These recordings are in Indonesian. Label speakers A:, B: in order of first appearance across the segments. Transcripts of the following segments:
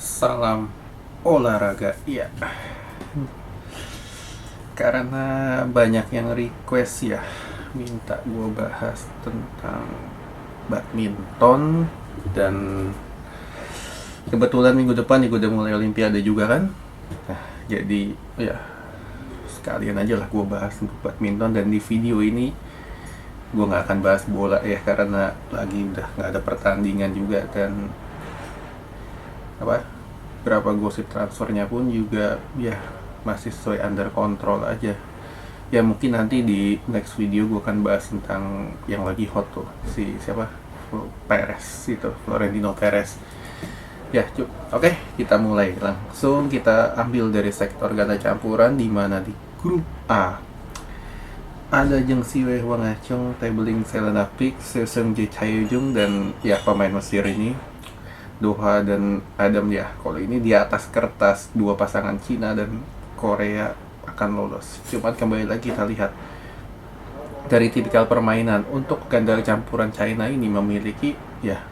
A: Salam olahraga, iya. Karena banyak yang request ya, minta gue bahas tentang badminton. Dan kebetulan minggu depan gue udah mulai olimpiade juga kan. Nah, jadi ya sekalian aja lah gue bahas untuk badminton. Dan di video ini gue nggak akan bahas bola ya, karena lagi udah nggak ada pertandingan juga. Dan berapa gosip transfernya pun juga ya masih sesuai under control aja. Ya mungkin nanti di next video gue akan bahas tentang yang lagi hot tuh, si siapa, Perez itu, Florentino Perez ya. Oke, kita mulai langsung. Kita ambil dari sektor ganda campuran, di mana di grup A ada Zheng Siwei, Wang Hacong, Taebeling, Selena Pick, Seung Jae Chae-jung, dan ya pemain Mesir ini Doha dan Adam ya. Kalau ini di atas kertas dua pasangan Cina dan Korea akan lolos. Cuma kembali lagi kita lihat dari tipikal permainan, untuk ganda campuran China ini memiliki ya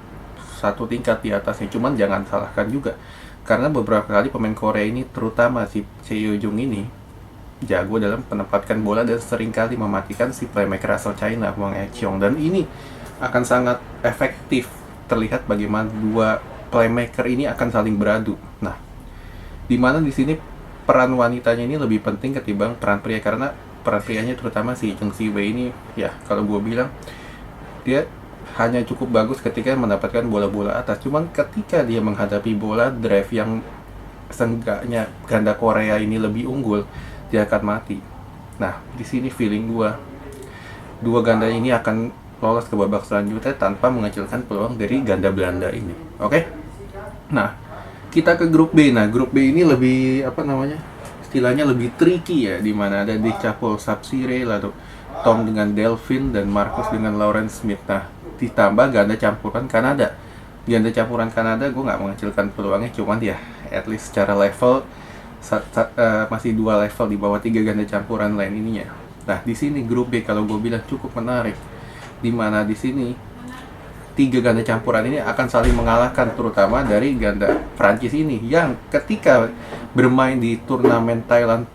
A: satu tingkat di atasnya. Cuman jangan salahkan juga, karena beberapa kali pemain Korea ini, terutama si Chae-jung ini, jago dalam menempatkan bola dan seringkali mematikan si playmaker asal China, Wang Hacong. Dan ini akan sangat efektif terlihat bagaimana dua playmaker ini akan saling beradu. Nah, dimana di sini peran wanitanya ini lebih penting ketimbang peran pria, karena peran prianya terutama si Zheng Siwei ini ya, kalau gue bilang dia hanya cukup bagus ketika mendapatkan bola-bola atas. Cuman ketika dia menghadapi bola drive yang seenggaknya ganda Korea ini lebih unggul, dia akan mati. Nah, di sini feeling gue dua ganda ini akan lolos ke babak selanjutnya tanpa mengecilkan peluang dari ganda Belanda ini. Oke? Nah, kita ke grup B. Nah, grup B ini lebih istilahnya lebih tricky ya, di mana ada Decapol Sapsire, lalu Tom dengan Delphine, dan Marcus dengan Lawrence Smith. Nah, ditambah ganda campuran Kanada. Ganda campuran Kanada gue nggak mengecilkan peluangnya, cuman ya at least secara level masih dua level di bawah tiga ganda campuran lain ininya. Nah, di sini grup B kalau gue bilang cukup menarik, di mana di sini tiga ganda campuran ini akan saling mengalahkan, terutama dari ganda Prancis ini yang ketika bermain di turnamen Thailand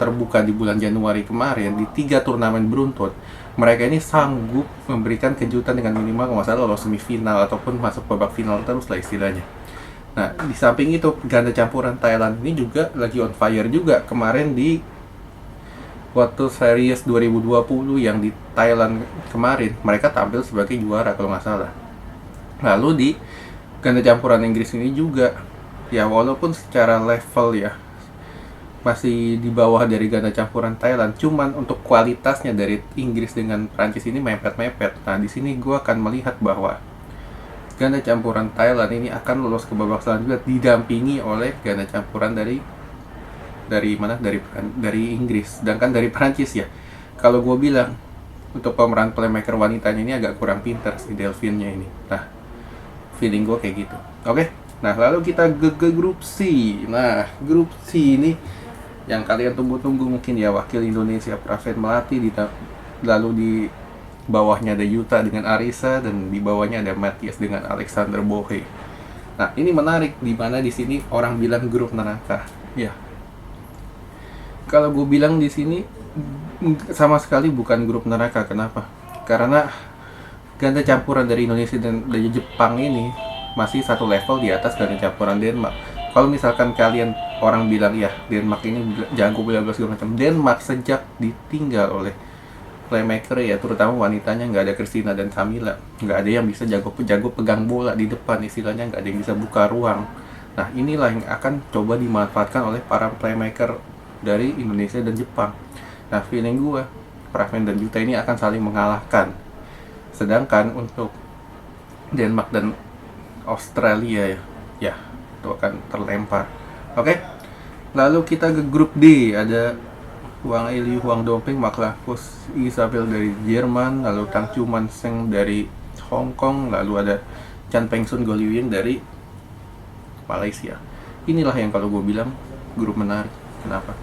A: terbuka di bulan Januari kemarin, di 3 turnamen beruntun, mereka ini sanggup memberikan kejutan dengan minimal masalah lolos semifinal ataupun masuk babak final terus lah istilahnya. Nah, di samping itu ganda campuran Thailand ini juga lagi on fire juga. Kemarin di waktu Series 2020 yang di Thailand kemarin, mereka tampil sebagai juara kalau nggak salah. Lalu di ganda campuran Inggris ini juga ya, walaupun secara level ya masih di bawah dari ganda campuran Thailand, cuman untuk kualitasnya dari Inggris dengan Prancis ini mepet-mepet. Nah, di sini gue akan melihat bahwa ganda campuran Thailand ini akan lolos ke babak selanjutnya didampingi oleh ganda campuran dari Inggris. Sedangkan dari Prancis ya, kalau gue bilang untuk pemeran playmaker wanitanya ini agak kurang pintar si Delphine-nya ini. Nah, feeling gue kayak gitu. Oke. Nah, lalu kita ke grup C. Nah, grup C ini yang kalian tunggu-tunggu mungkin ya, wakil Indonesia Praven Melati, lalu di bawahnya ada Yuta dengan Arisa, dan di bawahnya ada Matthias dengan Alexander Bohe. Nah, ini menarik, di mana di sini orang bilang grup neraka. Ya, kalau gue bilang di sini sama sekali bukan grup neraka. Kenapa? Karena ganda campuran dari Indonesia dan dari Jepang ini masih satu level di atas ganda campuran Denmark. Kalau misalkan kalian orang bilang ya Denmark ini jago bela segala macam, Denmark sejak ditinggal oleh playmaker ya, terutama wanitanya, nggak ada Christina dan Camilla, nggak ada yang bisa jago pegang bola di depan, istilahnya nggak ada yang bisa buka ruang. Nah, inilah yang akan coba dimanfaatkan oleh para playmaker dari Indonesia dan Jepang. Nah, feeling gue Praven dan Yuta ini akan saling mengalahkan. Sedangkan untuk Denmark dan Australia ya itu akan terlempar. Oke. Lalu kita ke grup D. Ada Wang Ili, Huang Dongping, Maklakus Isabel dari Jerman, lalu Tang Chuman Seng dari Hong Kong, lalu ada Chan Pengsun Go Liu Ying dari Malaysia. Inilah yang kalau gue bilang grup menarik. Kenapa?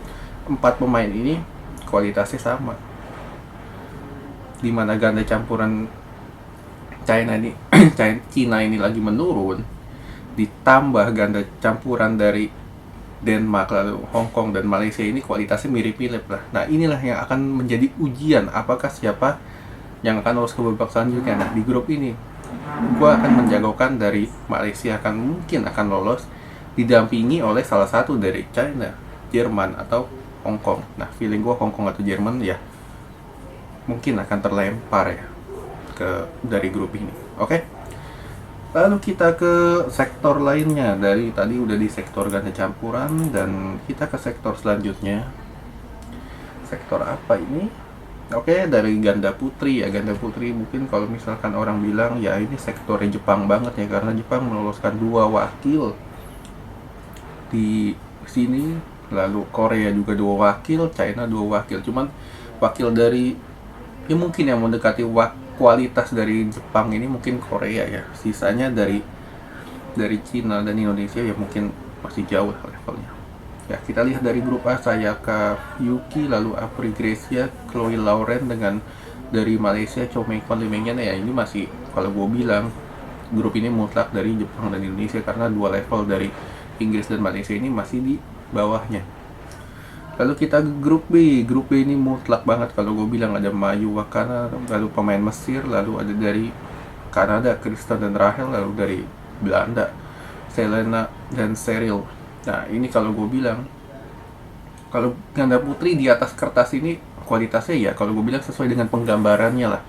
A: 4 pemain ini kualitasnya sama, di mana ganda campuran China ini Cina ini lagi menurun. ditambah ganda campuran dari Denmark, lalu Hong Kong dan Malaysia ini kualitasnya mirip-mirip lah. Nah inilah yang akan menjadi ujian apakah siapa yang akan lolos ke babak selanjutnya. Nah di grup ini gue akan menjagokan dari Malaysia mungkin akan lolos, didampingi oleh salah satu dari China, Jerman atau Hong Kong. Nah feeling gue Hong Kong atau Jerman ya mungkin akan terlempar ya dari grup ini. Oke? Lalu kita ke sektor lainnya. Dari tadi udah di sektor ganda campuran, dan kita ke sektor selanjutnya. Sektor apa ini? Oke, dari ganda putri ya. Ganda putri mungkin kalau misalkan orang bilang ya ini sektornya Jepang banget ya, karena Jepang meloloskan 2 wakil di sini, lalu Korea juga 2 wakil, China 2 wakil. Cuman wakil dari ya mungkin yang mendekati kualitas dari Jepang ini mungkin Korea ya. Sisanya dari Cina dan Indonesia ya mungkin masih jauh levelnya. Ya, kita lihat dari grup A, Sayaka Yuki, lalu Apri Gracia, Chloe Lauren, dengan dari Malaysia Chomekon Limengyan. Ya ini masih, kalau gue bilang grup ini mutlak dari Jepang dan Indonesia, karena 2 level dari Inggris dan Malaysia ini masih di bawahnya. Lalu kita ke grup B. Grup B ini mutlak banget kalau gue bilang. Ada Mayu Wakana, lalu pemain Mesir, lalu ada dari Kanada Kristen dan Rahel, lalu dari Belanda Selena dan Cheryl. Nah ini kalau gue bilang, kalau ganda putri di atas kertas ini kualitasnya ya kalau gue bilang sesuai dengan penggambarannya lah.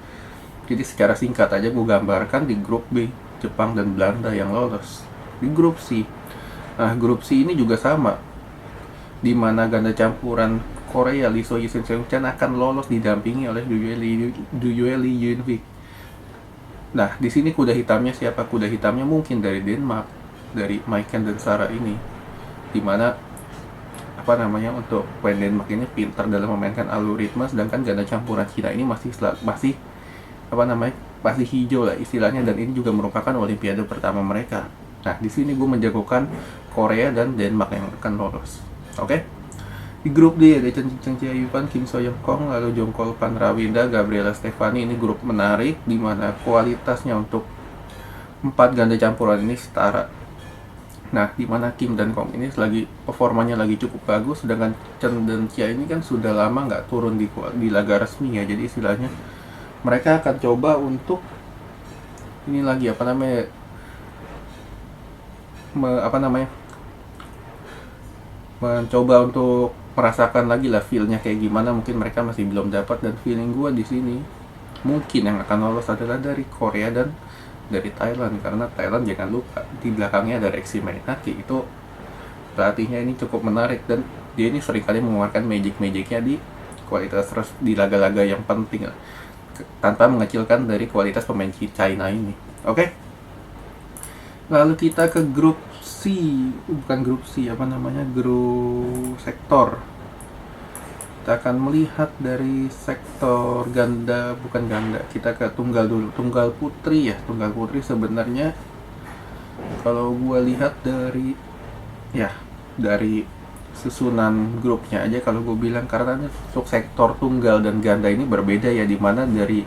A: Jadi secara singkat aja gue gambarkan di grup B, Jepang dan Belanda yang lolos. Di grup C, nah grup C ini juga sama, di mana ganda campuran Korea Lee So Yi Shin Seung Chan akan lolos didampingi oleh Duyue Lee Yunvik. Nah di sini kuda hitamnya siapa? Kuda hitamnya mungkin dari Denmark, dari Maiken dan Sarah ini, di mana untuk pemain Denmark ini pintar dalam memainkan algoritma, sedangkan ganda campuran Cina ini masih hijau lah istilahnya, dan ini juga merupakan olimpiade pertama mereka. Nah di sini gue menjagokan Korea dan Denmark yang akan lolos. Oke. Di grup D ada Chen Chia Yupan, Kim So Young Kong, lalu Jongkol Pan Rawinda, Gabriela Stefani. Ini grup menarik di mana kualitasnya untuk 4 ganda campuran ini setara. Nah, di mana Kim dan Kong ini performanya lagi cukup bagus, sedangkan Chen dan Chia ini kan sudah lama nggak turun di laga resmi ya. Jadi istilahnya mereka akan coba untuk ini lagi mencoba untuk merasakan lagi lah feel-nya kayak gimana. Mungkin mereka masih belum dapat, dan feeling gue di sini mungkin yang akan lolos adalah dari Korea dan dari Thailand, karena Thailand jangan lupa di belakangnya ada Rexy Mainaki. Itu pelatihnya ini cukup menarik, dan dia ini seringkali mengeluarkan magic-magicnya di kualitas di laga-laga yang penting lah, tanpa mengecilkan dari kualitas pemain China ini. Oke. Lalu kita ke grup grup sektor. Kita akan melihat dari sektor kita ke tunggal dulu. Tunggal putri sebenarnya kalau gue lihat dari susunan grupnya aja, kalau gue bilang, karena untuk sektor tunggal dan ganda ini berbeda ya, dimana dari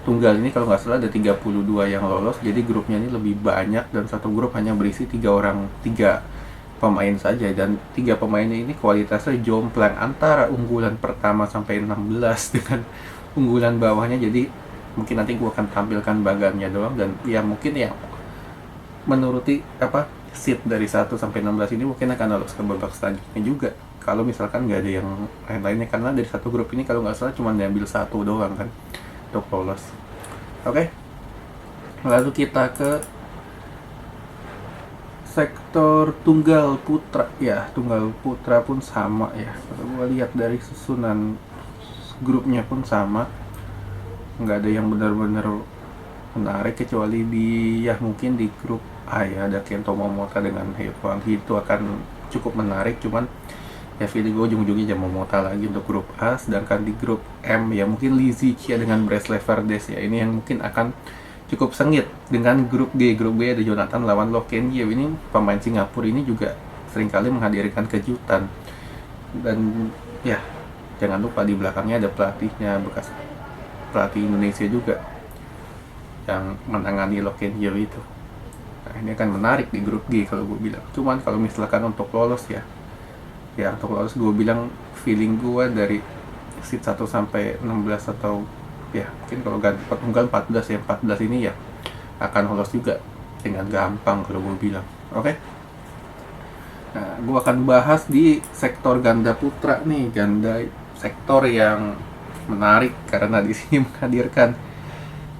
A: tunggal ini kalau nggak salah ada 32 yang lolos, jadi grupnya ini lebih banyak, dan satu grup hanya berisi 3 pemain saja, dan 3 pemain ini kualitasnya jomplang antara unggulan pertama sampai 16 dengan unggulan bawahnya. Jadi mungkin nanti gue akan tampilkan bagannya doang, dan ya mungkin ya menuruti seat dari 1 sampai 16 ini mungkin akan lolos ke babak selanjutnya juga, kalau misalkan nggak ada yang lain-lainnya, karena dari satu grup ini kalau nggak salah cuma diambil 1 doang kan untuk lolos. Oke. Lalu kita ke sektor tunggal putra. Ya, tunggal putra pun sama ya. Kalau gue lihat dari susunan grupnya pun sama. Nggak ada yang benar-benar menarik, kecuali mungkin di grup A ya, ada Kento Momota dengan Hei Huang Hee. Itu akan cukup menarik, cuman ya feeling gue ujung-ujungnya Momota lagi untuk grup A. Sedangkan di grup M ya mungkin Lee Zichia dengan Breslev Verdes ya, ini yang mungkin akan cukup sengit. Dengan grup G ada Jonathan lawan Loh Ken Ye. Ini pemain Singapura ini juga seringkali menghadirkan kejutan, dan ya jangan lupa di belakangnya ada pelatihnya, bekas pelatih Indonesia juga yang menangani Loh Ken Ye itu. Nah, ini akan menarik di grup G kalau gue bilang. Cuman kalau misalkan untuk lolos ya untuk lolos gue bilang feeling gue dari seat 1 sampai 16 atau ya mungkin kalau tunggal 14 ya, 14 ini ya akan lolos juga dengan gampang kalau gue bilang. Oke. Nah, gue akan bahas di sektor ganda putra nih, sektor yang menarik karena di sini menghadirkan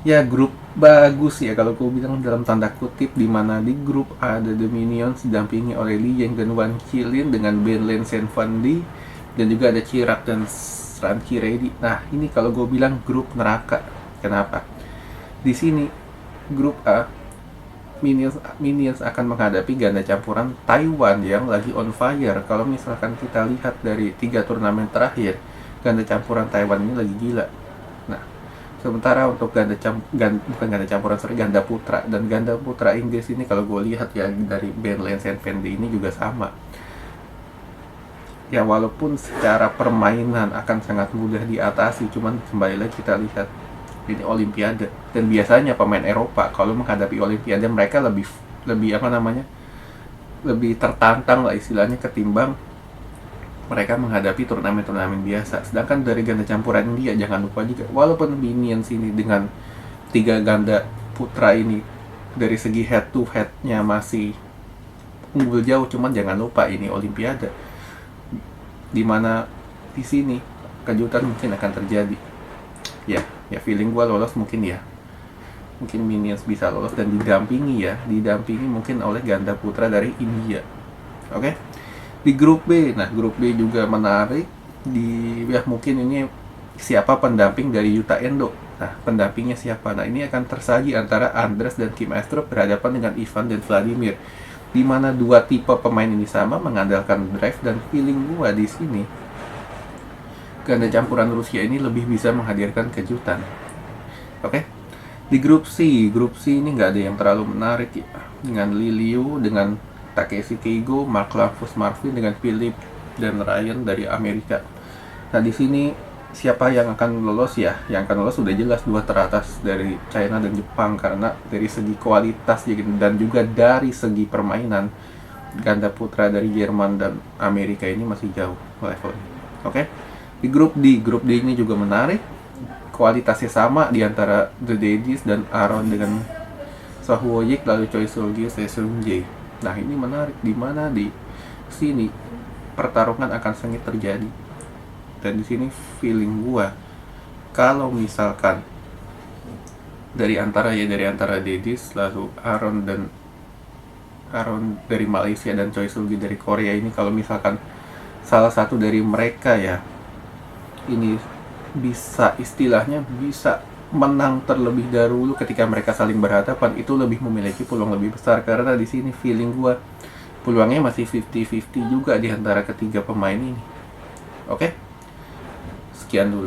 A: ya grup bagus ya kalau gue bilang dalam tanda kutip, di mana di grup ada The Minions didampingi oleh Lee Yang dan Wan Qilin dengan Ben Len Sen Fan Di, dan juga ada Chirac dan Ranky Reddy. Nah, ini kalau gue bilang grup neraka. Kenapa? Di sini grup A Minions akan menghadapi ganda campuran Taiwan yang lagi on fire. Kalau misalkan kita lihat dari 3 turnamen terakhir, ganda campuran Taiwan ini lagi gila. Nah, sementara untuk ganda putra dan ganda putra Inggris ini kalau gue lihat ya dari Ben Len Sen Fan Di ini juga sama. Ya walaupun secara permainan akan sangat mudah diatasi, cuman kembali lagi kita lihat ini Olimpiade, dan biasanya pemain Eropa kalau menghadapi Olimpiade mereka lebih lebih tertantang lah istilahnya ketimbang mereka menghadapi turnamen-turnamen biasa. Sedangkan dari ganda campuran India jangan lupa juga, walaupun Minions ini dengan 3 ganda putra ini dari segi head to head-nya masih unggul jauh, cuman jangan lupa ini Olimpiade, dimana di sini kejutan mungkin akan terjadi. Ya feeling gue lolos mungkin Minions bisa lolos dan didampingi mungkin oleh ganda putra dari India. Oke. Di grup B, nah grup B juga menarik. Mungkin ini siapa pendamping dari Yuta Endo. Nah, pendampingnya siapa? Nah, ini akan tersaji antara Andres dan Kim Astrup berhadapan dengan Ivan dan Vladimir, di mana 2 tipe pemain ini sama mengandalkan drive, dan feeling gua di sini ganda campuran Rusia ini lebih bisa menghadirkan kejutan. Oke. Di grup C ini nggak ada yang terlalu menarik ya, dengan Li Liu, dengan Takeshi Keigo, Mark Lavus Marvin, dengan Philip dan Ryan dari Amerika. Nah, di sini siapa yang akan lolos ya? Yang akan lolos sudah jelas 2 teratas dari China dan Jepang, karena dari segi kualitas dan juga dari segi permainan ganda putra dari Jerman dan Amerika ini masih jauh levelnya. Oke. Di grup D ini juga menarik. Kualitasnya sama di antara The Daddies dan Aaron dengan Sahuoyik, lalu Choi Seul-gi, Seo Seung-jae. Nah, ini menarik di mana di sini pertarungan akan sengit terjadi. Dan di sini feeling gua kalau misalkan dari antara Daddies, lalu Aaron dari Malaysia dan Choi Seul-gi dari Korea ini, kalau misalkan salah satu dari mereka ya ini bisa menang terlebih dahulu ketika mereka saling berhadapan, itu lebih memiliki peluang lebih besar, karena di sini feeling gua peluangnya masih 50-50 juga di antara ketiga pemain ini. Oke? Sekian dulu.